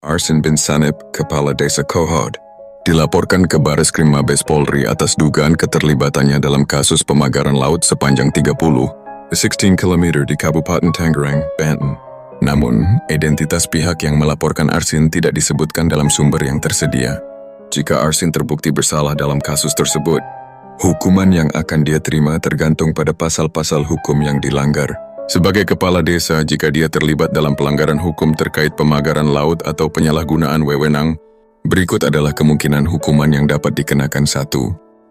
Arsin bin Sanip, Kepala Desa Kohod, dilaporkan ke Bareskrim Mabes Polri atas dugaan keterlibatannya dalam kasus pemagaran laut sepanjang 16 km di Kabupaten Tangerang, Banten. Namun, identitas pihak yang melaporkan Arsin tidak disebutkan dalam sumber yang tersedia. Jika Arsin terbukti bersalah dalam kasus tersebut, hukuman yang akan dia terima tergantung pada pasal-pasal hukum yang dilanggar. Sebagai kepala desa, jika dia terlibat dalam pelanggaran hukum terkait pemagaran laut atau penyalahgunaan wewenang, berikut adalah kemungkinan hukuman yang dapat dikenakan. 1.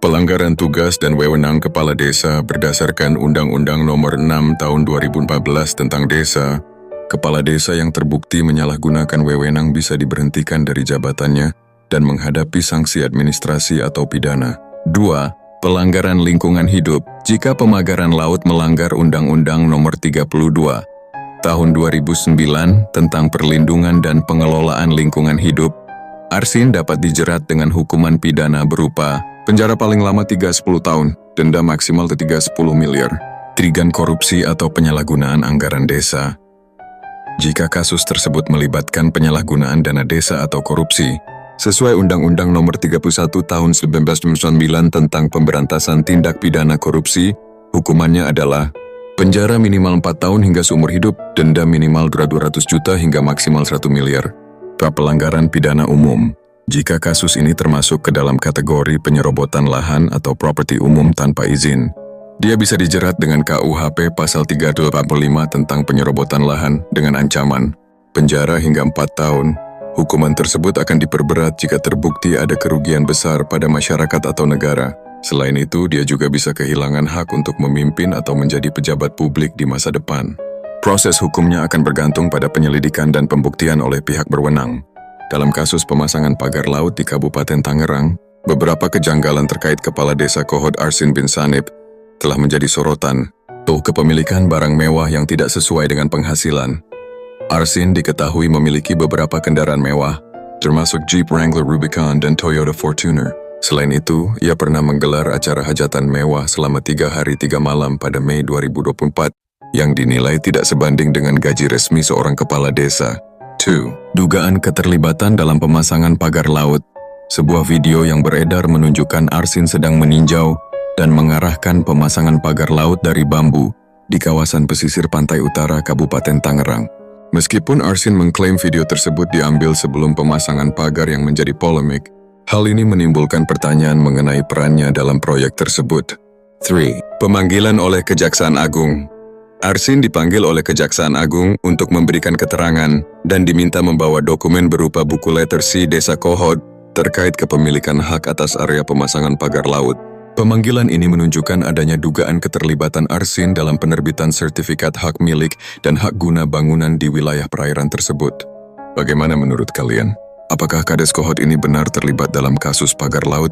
Pelanggaran tugas dan wewenang kepala desa berdasarkan Undang-Undang Nomor 6 Tahun 2014 tentang Desa. Kepala desa yang terbukti menyalahgunakan wewenang bisa diberhentikan dari jabatannya dan menghadapi sanksi administrasi atau pidana. 2. Pelanggaran lingkungan hidup. Jika pemagaran laut melanggar Undang-Undang Nomor 32 Tahun 2009 tentang perlindungan dan pengelolaan lingkungan hidup, Arsin dapat dijerat dengan hukuman pidana berupa penjara paling lama 30 tahun, denda maksimal 30 miliar, trigan korupsi atau penyalahgunaan anggaran desa. Jika kasus tersebut melibatkan penyalahgunaan dana desa atau korupsi, sesuai Undang-Undang Nomor 31 Tahun 1999 tentang pemberantasan tindak pidana korupsi, hukumannya adalah penjara minimal 4 tahun hingga seumur hidup, denda minimal 200 juta hingga maksimal 1 miliar. Pelanggaran pidana umum. Jika kasus ini termasuk ke dalam kategori penyerobotan lahan atau properti umum tanpa izin, dia bisa dijerat dengan KUHP Pasal 385 tentang penyerobotan lahan dengan ancaman penjara hingga 4 tahun. Hukuman tersebut akan diperberat jika terbukti ada kerugian besar pada masyarakat atau negara. Selain itu, dia juga bisa kehilangan hak untuk memimpin atau menjadi pejabat publik di masa depan. Proses hukumnya akan bergantung pada penyelidikan dan pembuktian oleh pihak berwenang. Dalam kasus pemasangan pagar laut di Kabupaten Tangerang, beberapa kejanggalan terkait Kepala Desa Kohod Arsin bin Sanip telah menjadi sorotan. Kepemilikan barang mewah yang tidak sesuai dengan penghasilan. Arsin diketahui memiliki beberapa kendaraan mewah, termasuk Jeep Wrangler Rubicon dan Toyota Fortuner. Selain itu, ia pernah menggelar acara hajatan mewah selama 3 hari 3 malam pada Mei 2024, yang dinilai tidak sebanding dengan gaji resmi seorang kepala desa. 2. Dugaan keterlibatan dalam pemasangan pagar laut. Sebuah video yang beredar menunjukkan Arsin sedang meninjau dan mengarahkan pemasangan pagar laut dari bambu di kawasan pesisir pantai utara Kabupaten Tangerang. Meskipun Arsin mengklaim video tersebut diambil sebelum pemasangan pagar yang menjadi polemik, hal ini menimbulkan pertanyaan mengenai perannya dalam proyek tersebut. 3. Pemanggilan oleh Kejaksaan Agung. Arsin dipanggil oleh Kejaksaan Agung untuk memberikan keterangan dan diminta membawa dokumen berupa buku letter C Desa Kohod terkait kepemilikan hak atas area pemasangan pagar laut. Pemanggilan ini menunjukkan adanya dugaan keterlibatan Arsin dalam penerbitan sertifikat hak milik dan hak guna bangunan di wilayah perairan tersebut. Bagaimana menurut kalian? Apakah Kades Kohod ini benar terlibat dalam kasus pagar laut?